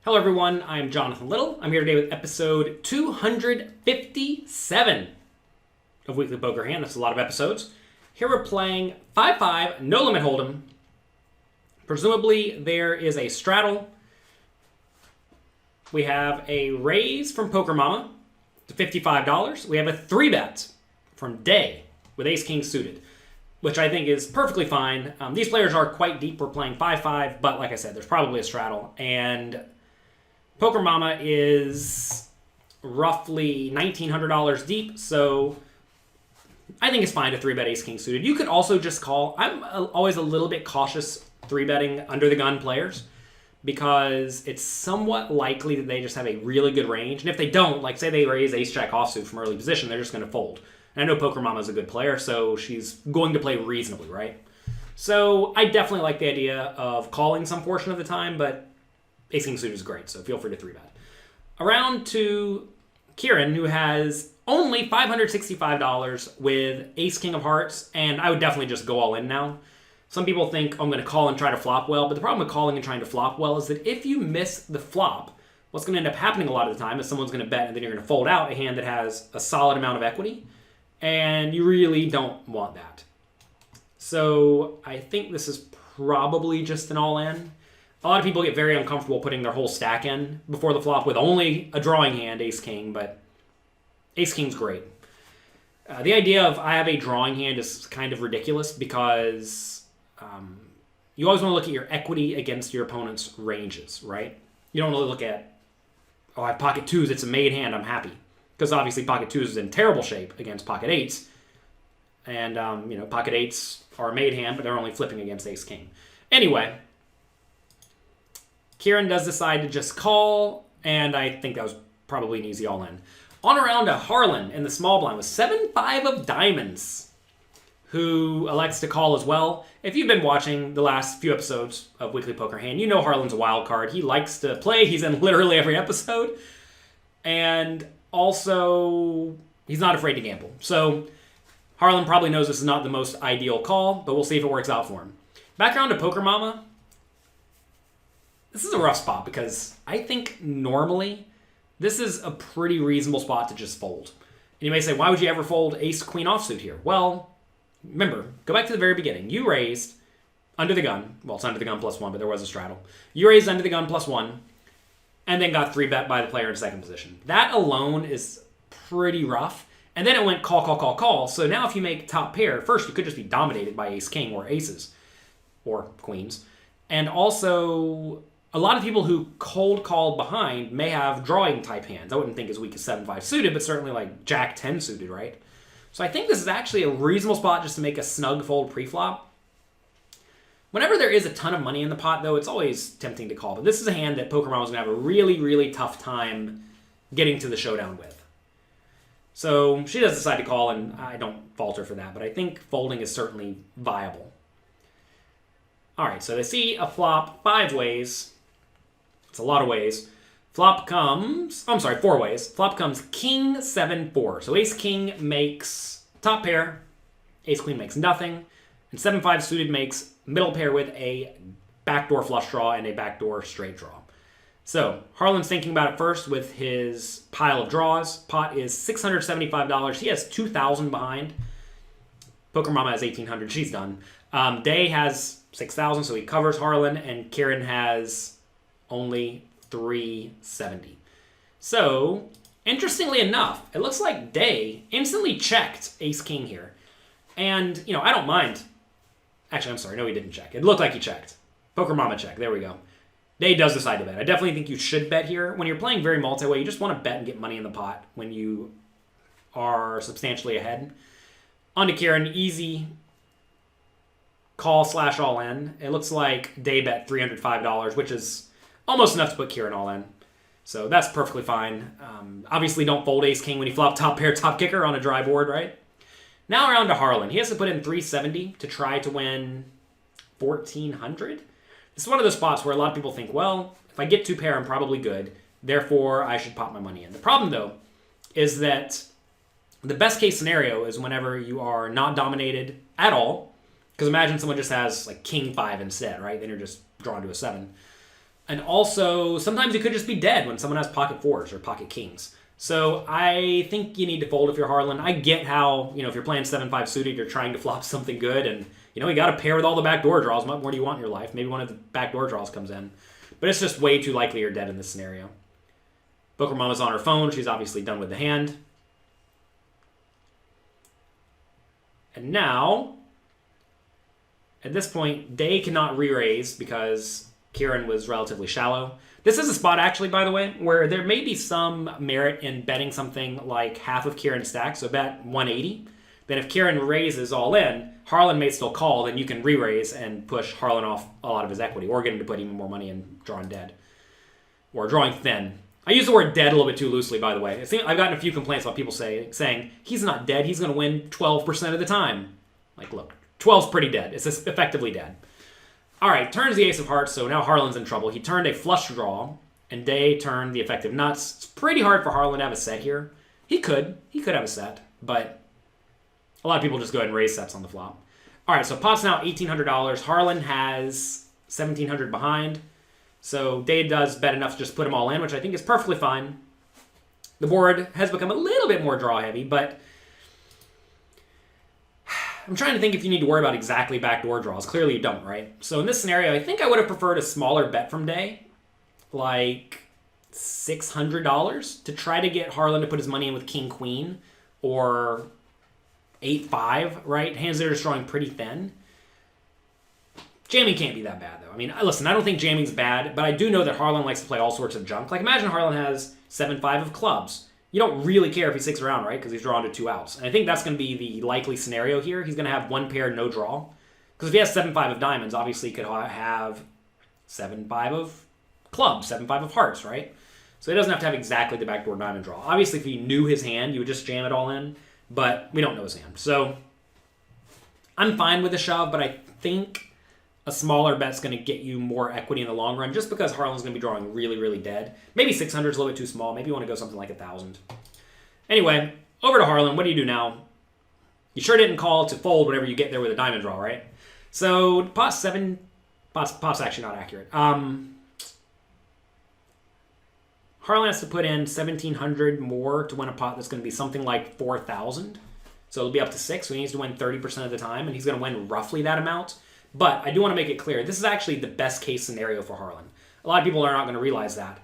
Hello everyone, I'm Jonathan Little. I'm here today with episode 257 of Weekly Poker Hand. That's a lot of episodes. Here we're playing 5-5, no limit hold'em. Presumably there is a straddle. We have a raise from Poker Mama to $55. We have a 3-bet from Day with Ace-King suited, which I think is perfectly fine. These players are quite deep. We're playing 5-5, but like I said, there's probably a straddle. And Poker Mama is roughly $1,900 deep, so I think it's fine to 3-bet Ace-King suited. You could also just call. I'm always a little bit cautious 3-betting under-the-gun players because it's somewhat likely that they just have a really good range. And if they don't, like say they raise Ace-Jack offsuit from early position, they're just going to fold. And I know Poker Mama is a good player, so she's going to play reasonably, right? So I definitely like the idea of calling some portion of the time, but Ace-King suited is great, so feel free to 3-bet. Around to Kieran, who has only $565 with Ace-King of Hearts, and I would definitely just go all in now. Some people think I'm going to call and try to flop well, but the problem with calling and trying to flop well is that if you miss the flop, what's going to end up happening a lot of the time is someone's going to bet and then you're going to fold out a hand that has a solid amount of equity, and you really don't want that. So I think this is probably just an all-in. A lot of people get very uncomfortable putting their whole stack in before the flop with only a drawing hand, Ace-King, but Ace-King's great. The idea of I have a drawing hand is kind of ridiculous because you always want to look at your equity against your opponent's ranges, right? You don't really look at, oh, I have pocket twos, it's a made hand, I'm happy. Because obviously pocket twos is in terrible shape against pocket eights. And, pocket eights are a made hand, but they're only flipping against Ace-King. Anyway, Kieran does decide to just call, and I think that was probably an easy all-in. On around to Harlan in the small blind with 7-5 of diamonds, who elects to call as well. If you've been watching the last few episodes of Weekly Poker Hand, you know Harlan's a wild card. He likes to play. He's in literally every episode. And also, he's not afraid to gamble. So Harlan probably knows this is not the most ideal call, but we'll see if it works out for him. Back around to Poker Mama. This is a rough spot because I think normally this is a pretty reasonable spot to just fold. And you may say, why would you ever fold Ace-Queen offsuit here? Well, remember, go back to the very beginning. You raised under the gun. Well, it's under the gun +1, but there was a straddle. You raised under the gun +1 and then got 3-bet by the player in second position. That alone is pretty rough. And then it went call, call, call, call. So now if you make top pair, first you could just be dominated by Ace-King or aces or queens. And also, a lot of people who cold called behind may have drawing type hands. I wouldn't think as weak as 7-5 suited, but certainly like Jack 10 suited, right? So I think this is actually a reasonable spot just to make a snug fold pre-flop. Whenever there is a ton of money in the pot, though, it's always tempting to call. But this is a hand that Poker Mama is going to have a really, really tough time getting to the showdown with. So she does decide to call, and I don't fault her for that. But I think folding is certainly viable. All right, so they see a flop 5 ways. It's a lot of ways. Flop comes, 4 ways. Flop comes King 7-4. So Ace-King makes top pair. Ace-Queen makes nothing. And 7-5 suited makes middle pair with a backdoor flush draw and a backdoor straight draw. So Harlan's thinking about it first with his pile of draws. Pot is $675. He has $2,000 behind. Poker Mama has $1,800. She's done. Day has $6,000, so he covers Harlan. And Kieran has only $370. So, interestingly enough, it looks like Day instantly checked Ace-King here. And, I don't mind. Actually, I'm sorry. No, he didn't check. It looked like he checked. Poker Mama check. There we go. Day does decide to bet. I definitely think you should bet here. When you're playing very multi-way, you just want to bet and get money in the pot when you are substantially ahead. On to Kieran. Easy call / all in. It looks like Day bet $305, which is almost enough to put Kieran all in. So that's perfectly fine. Obviously don't fold Ace-King when you flop top pair, top kicker on a dry board, right? Now around to Harlan. He has to put in $370 to try to win $1,400. This is one of those spots where a lot of people think, well, if I get 2 pair, I'm probably good. Therefore, I should pop my money in. The problem, though, is that the best case scenario is whenever you are not dominated at all. Because imagine someone just has like King 5 instead, right? Then you're just drawn to a 7. And also, sometimes you could just be dead when someone has pocket fours or pocket kings. So I think you need to fold if you're Harlan. I get how, if you're playing 7-5 suited, you're trying to flop something good, and, you got to pair with all the backdoor draws. What more do you want in your life? Maybe one of the backdoor draws comes in. But it's just way too likely you're dead in this scenario. Booker Mama's on her phone. She's obviously done with the hand. And now, at this point, Day cannot re-raise because Kieran was relatively shallow. This is a spot, actually, by the way, where there may be some merit in betting something like half of Kieran's stack, so bet 180. Then if Kieran raises all in, Harlan may still call, then you can re-raise and push Harlan off a lot of his equity, or get him to put even more money in drawing dead. Or drawing thin. I use the word dead a little bit too loosely, by the way. I've gotten a few complaints about people saying, he's not dead, he's going to win 12% of the time. Like, look, 12's pretty dead. It's effectively dead. All right, turns the ace of hearts, so now Harlan's in trouble. He turned a flush draw, and Day turned the effective nuts. It's pretty hard for Harlan to have a set here. He could have a set, but a lot of people just go ahead and raise sets on the flop. All right, so pot's now $1,800. Harlan has $1,700 behind. So Day does bet enough to just put them all in, which I think is perfectly fine. The board has become a little bit more draw heavy, but I'm trying to think if you need to worry about exactly backdoor draws. Clearly you don't, right? So in this scenario, I think I would have preferred a smaller bet from Day, like $600, to try to get Harlan to put his money in with King Queen or 8-5, right? Hands that are just drawing pretty thin. Jamming can't be that bad, though. I mean, listen, I don't think jamming's bad, but I do know that Harlan likes to play all sorts of junk. Like, imagine Harlan has 7-5 of clubs. You don't really care if he sticks around, right? Because he's drawn to 2 outs. And I think that's going to be the likely scenario here. He's going to have 1 pair, no draw. Because if he has 7-5 of diamonds, obviously he could have 7-5 of clubs, 7-5 of hearts, right? So he doesn't have to have exactly the backdoor diamond draw. Obviously, if you knew his hand, you would just jam it all in. But we don't know his hand. So I'm fine with the shove, but I think a smaller bet's going to get you more equity in the long run, just because Harlan's going to be drawing really, really dead. Maybe 600 is a little bit too small. Maybe you want to go something like 1,000. Anyway, over to Harlan. What do you do now? You sure didn't call to fold whenever you get there with a diamond draw, right? So pot's actually not accurate. Harlan has to put in 1,700 more to win a pot that's going to be something like 4,000. So it'll be up to 6, so he needs to win 30% of the time, and he's going to win roughly that amount. But I do want to make it clear, this is actually the best case scenario for Harlan. A lot of people are not going to realize that.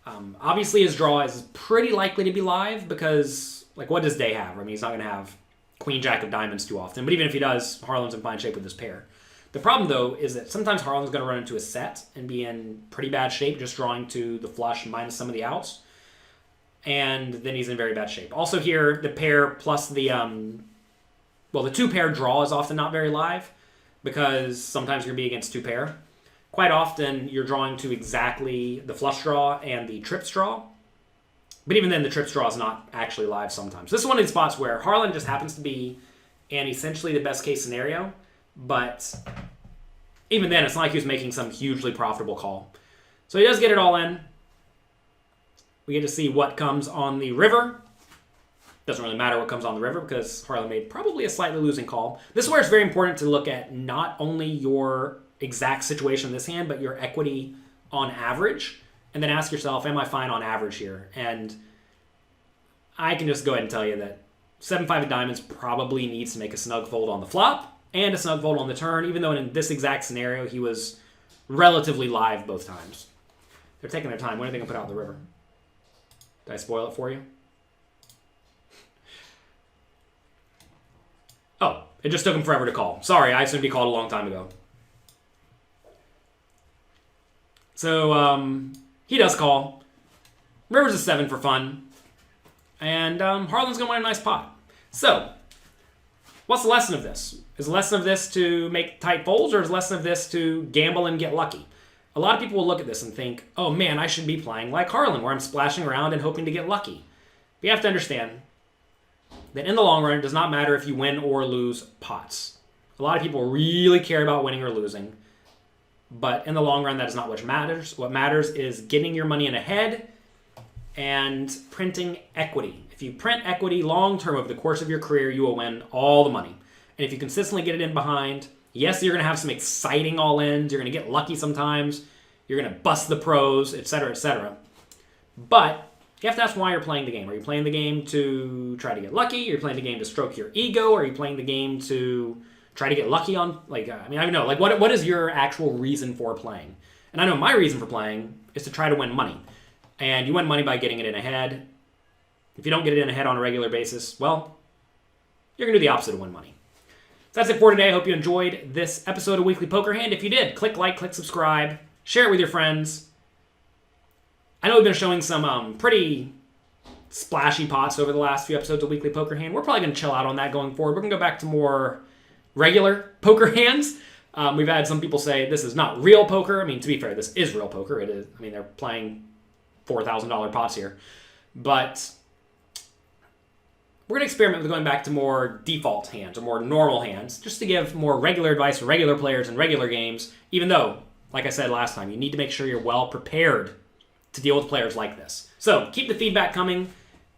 Obviously, his draw is pretty likely to be live because, like, what does Day have? I mean, he's not going to have Queen Jack of diamonds too often. But even if he does, Harlan's in fine shape with this pair. The problem, though, is that sometimes Harlan's going to run into a set and be in pretty bad shape, just drawing to the flush minus some of the outs. And then he's in very bad shape. Also here, the pair plus the 2-pair draw is often not very live, because sometimes you're going to be against 2-pair. Quite often, you're drawing to exactly the flush draw and the trips draw. But even then, the trips draw is not actually live sometimes. This is one of these spots where Harlan just happens to be in essentially the best case scenario. But even then, it's not like he was making some hugely profitable call. So he does get it all in. We get to see what comes on the river. Doesn't really matter what comes on the river because Harlan made probably a slightly losing call. This is where it's very important to look at not only your exact situation in this hand, but your equity on average. And then ask yourself, am I fine on average here? And I can just go ahead and tell you that 7-5 of diamonds probably needs to make a snug fold on the flop and a snug fold on the turn, even though in this exact scenario, he was relatively live both times. They're taking their time. When are they going to put out in the river? Did I spoil it for you? Oh, it just took him forever to call. Sorry, I assumed he called a long time ago. So, he does call. River's a 7 for fun. And Harlan's going to win a nice pot. So, what's the lesson of this? Is the lesson of this to make tight folds, or is the lesson of this to gamble and get lucky? A lot of people will look at this and think, oh man, I should be playing like Harlan, where I'm splashing around and hoping to get lucky. But you have to understand that in the long run, it does not matter if you win or lose pots. A lot of people really care about winning or losing. But in the long run, that is not what matters. What matters is getting your money in ahead and printing equity. If you print equity long-term over the course of your career, you will win all the money. And if you consistently get it in behind, yes, you're going to have some exciting all-ins. You're going to get lucky sometimes. You're going to bust the pros, etc., etc. But you have to ask why you're playing the game. Are you playing the game to try to get lucky? Are you playing the game to stroke your ego? Are you playing the game to try to get lucky on, like, I don't know. Like, what is your actual reason for playing? And I know my reason for playing is to try to win money. And you win money by getting it in a head. If you don't get it in a head on a regular basis, well, you're going to do the opposite of win money. So that's it for today. I hope you enjoyed this episode of Weekly Poker Hand. If you did, click like, click subscribe, share it with your friends. I know we've been showing some pretty splashy pots over the last few episodes of Weekly Poker Hand. We're probably going to chill out on that going forward. We're going to go back to more regular poker hands. We've had some people say this is not real poker. I mean, to be fair, this is real poker. It is. I mean, they're playing $4,000 pots here. But we're going to experiment with going back to more default hands or more normal hands just to give more regular advice for regular players in regular games, even though, like I said last time, you need to make sure you're well prepared to deal with players like this. So keep the feedback coming.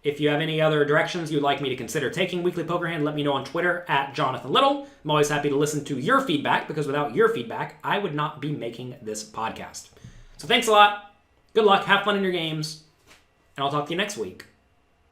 If you have any other directions you'd like me to consider taking Weekly Poker Hand, let me know on Twitter at Jonathan Little. I'm always happy to listen to your feedback because without your feedback, I would not be making this podcast. So thanks a lot. Good luck. Have fun in your games. And I'll talk to you next week.